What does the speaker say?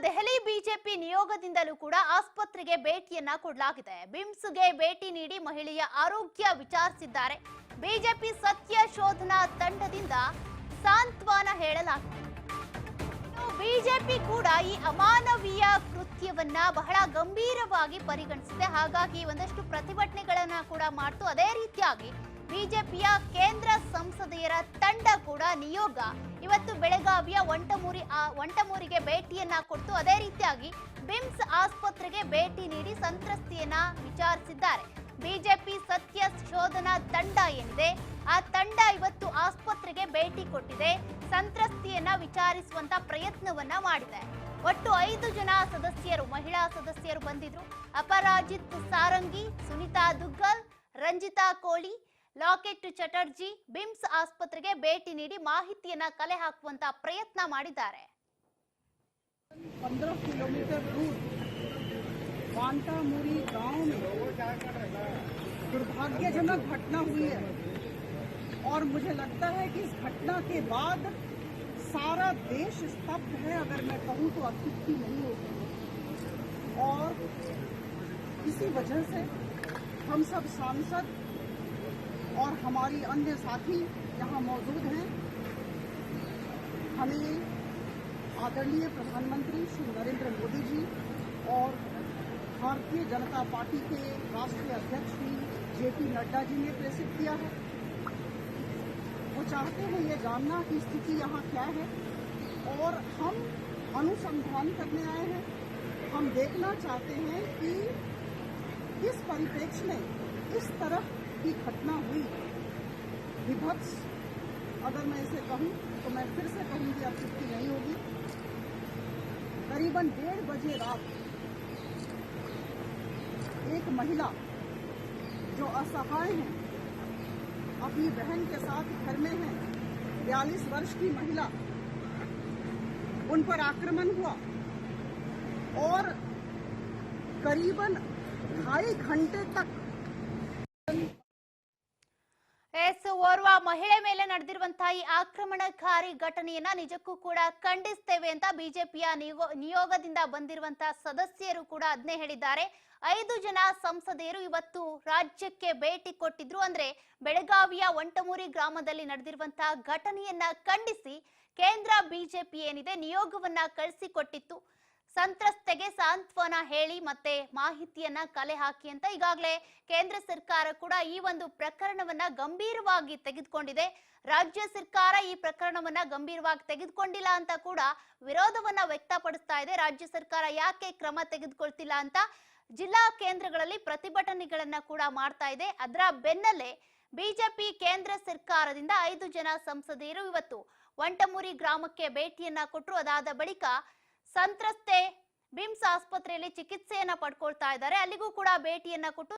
Delhi BJP ನಿಯೋಗದಿಂದಲೂ ಕೂಡ ಆಸ್ಪತ್ರೆಗೆ ಭೇಟಿಯನ್ನ ಕೊಡಲಾಗಿದೆ. ಬಿಮ್ಸ್ಗೆ ಭೇಟಿ ನೀಡಿ ಮಹಿಳೆಯ ಆರೋಗ್ಯ ವಿಚಾರಿಸಿದ್ದಾರೆ. ಬಿಜೆಪಿ ಸತ್ಯ ಶೋಧನಾ ತಂಡದಿಂದ ಸಾಂತ್ವನ ಹೇಳಲಾಗಿದೆ. ಬಿಜೆಪಿ ಕೂಡ ಈ ಅಮಾನವೀಯ ಕೃತ್ಯವನ್ನ ಬಹಳ ಗಂಭೀರವಾಗಿ ಪರಿಗಣಿಸಿದೆ. ಹಾಗಾಗಿ ಒಂದಷ್ಟು ಪ್ರತಿಭಟನೆಗಳನ್ನ ಕೂಡ ಮಾಡ್ತು. ಅದೇ ರೀತಿಯಾಗಿ ಬಿಜೆಪಿಯ ಕೇಂದ್ರ ಸಂಸದೆಯರ ತಂಡ ಕೂಡ ನಿಯೋಗ ಇವತ್ತು ಬೆಳಗಾವಿಯ ವಂಟಮೂರಿಗೆ ಭೇಟಿಯನ್ನ ಕೊಟ್ಟು ಅದೇ ರೀತಿಯಾಗಿ ಬಿಮ್ಸ್ ಆಸ್ಪತ್ರೆಗೆ ಭೇಟಿ ನೀಡಿ ಸಂತ್ರಸ್ತೆಯನ್ನ ವಿಚಾರಿಸಿದ್ದಾರೆ. ಬಿಜೆಪಿ ಸತ್ಯ ಶೋಧನಾ ತಂಡ ಏನಿದೆ ಆ ತಂಡ ಇವತ್ತು ಆಸ್ಪತ್ರೆಗೆ ಭೇಟಿ ಕೊಟ್ಟಿದೆ. ಸಂತ್ರಸ್ತೆಯನ್ನ ವಿಚಾರಿಸುವಂತ ಪ್ರಯತ್ನವನ್ನ ಮಾಡಿದೆ. ಒಟ್ಟು 5 ಜನ ಸದಸ್ಯರು, ಮಹಿಳಾ ಸದಸ್ಯರು ಬಂದಿದ್ರು. ಅಪರಾಜಿತ್ ಸಾರಂಗಿ, ಸುನಿತಾ ದುಗ್ಗಲ್, ರಂಜಿತಾ ಕೋಳಿ, ಲಾಕೆಟ್ ಚಟರ್ಜಿ ಬಿಮ್ಸ್ ಆಸ್ಪತ್ರೆಗೆ ಭೇಟಿ ನೀಡಿ ಮಾಹಿತಿಯನ್ನ ಕಲೆ ಹಾಕುವಂತ ಪ್ರಯತ್ನ ಮಾಡಿದ್ದಾರೆ. 15 किलोमीटर दूर वांटामुरी गांव में दुर्भाग्यजनक घटना हुई है और मुझे लगता है कि इस घटना के बाद सारा देश स्तब्ध है, अगर मैं कहूँ तो अत्युक्ति नहीं होगी। और इसी वजह से हम सब सांसद और हमारी अन्य साथी यहाँ मौजूद हैं। हमें आदरणीय प्रधानमंत्री श्री नरेंद्र मोदी जी और भारतीय जनता पार्टी के राष्ट्रीय अध्यक्ष श्री जेपी नड्डा जी ने प्रेषित किया है। वो चाहते हैं ये जानना कि स्थिति यहाँ क्या है और हम अनुसंधान करने आए हैं। हम देखना चाहते हैं कि इस परिप्रेक्ष्य में इस तरह की घटना हुई, विभत्स अगर मैं इसे कहूं तो मैं फिर से कहूंगी अत्युक्ति नहीं होगी। करीबन 1:30 बजे रात एक महिला जो असहाय है, अपनी बहन के साथ घर में है, 42 वर्ष की महिला, उन पर आक्रमण हुआ और करीबन 2.5 घंटे तक ಓರ್ವ ಮಹಿಳೆ ಮೇಲೆ ನಡೆದಿರುವಂತಹ ಈ ಆಕ್ರಮಣಕಾರಿ ಘಟನೆಯನ್ನ ನಿಜಕ್ಕೂ ಕೂಡ ಖಂಡಿಸ್ತೇವೆ ಅಂತ ಬಿಜೆಪಿಯ ನಿಯೋಗದಿಂದ ಬಂದಿರುವಂತಹ ಸದಸ್ಯರು ಕೂಡ ಅದನ್ನೇ ಹೇಳಿದ್ದಾರೆ. 5 ಜನ ಸಂಸದೆಯರು ಇವತ್ತು ರಾಜ್ಯಕ್ಕೆ ಭೇಟಿ ಕೊಟ್ಟಿದ್ರು. ಅಂದ್ರೆ ಬೆಳಗಾವಿಯ ವಂಟಮೂರಿ ಗ್ರಾಮದಲ್ಲಿ ನಡೆದಿರುವಂತಹ ಘಟನೆಯನ್ನ ಖಂಡಿಸಿ ಕೇಂದ್ರ ಬಿಜೆಪಿ ಏನಿದೆ ನಿಯೋಗವನ್ನ ಕಳಿಸಿಕೊಟ್ಟಿತ್ತು. ಸಂತ್ರಸ್ತೆಗೆ ಸಾಂತ್ವನ ಹೇಳಿ ಮತ್ತೆ ಮಾಹಿತಿಯನ್ನ ಕಲೆ ಹಾಕಿ ಅಂತ ಈಗಾಗಲೇ ಕೇಂದ್ರ ಸರ್ಕಾರ ಕೂಡ ಈ ಒಂದು ಪ್ರಕರಣವನ್ನ ಗಂಭೀರವಾಗಿ ತೆಗೆದುಕೊಂಡಿದೆ. ರಾಜ್ಯ ಸರ್ಕಾರ ಈ ಪ್ರಕರಣವನ್ನ ಗಂಭೀರವಾಗಿ ತೆಗೆದುಕೊಂಡಿಲ್ಲ ಅಂತ ಕೂಡ ವಿರೋಧವನ್ನ ವ್ಯಕ್ತಪಡಿಸ್ತಾ ಇದೆ. ರಾಜ್ಯ ಸರ್ಕಾರ ಯಾಕೆ ಕ್ರಮ ತೆಗೆದುಕೊಳ್ತಿಲ್ಲ ಅಂತ ಜಿಲ್ಲಾ ಕೇಂದ್ರಗಳಲ್ಲಿ ಪ್ರತಿಭಟನೆಗಳನ್ನ ಕೂಡ ಮಾಡ್ತಾ ಇದೆ. ಅದರ ಬೆನ್ನಲ್ಲೇ ಬಿಜೆಪಿ ಕೇಂದ್ರ ಸರ್ಕಾರದಿಂದ 5 ಜನ ಸಂಸದೆಯರು ಇವತ್ತು ವಂಟಮೂರಿ ಗ್ರಾಮಕ್ಕೆ ಭೇಟಿಯನ್ನ ಕೊಟ್ಟರು. ಅದಾದ ಬಳಿಕ ಸಂತ್ರಸ್ತೆ ಬಿಮ್ಸ್ ಆಸ್ಪತ್ರೆಯಲ್ಲಿ ಚಿಕಿತ್ಸೆಯನ್ನ ಪಡ್ಕೊಳ್ತಾ ಇದ್ದಾರೆ. ಅಲ್ಲಿಗೂ ಕೂಡ ಭೇಟಿಯನ್ನ ಕೊಟ್ಟು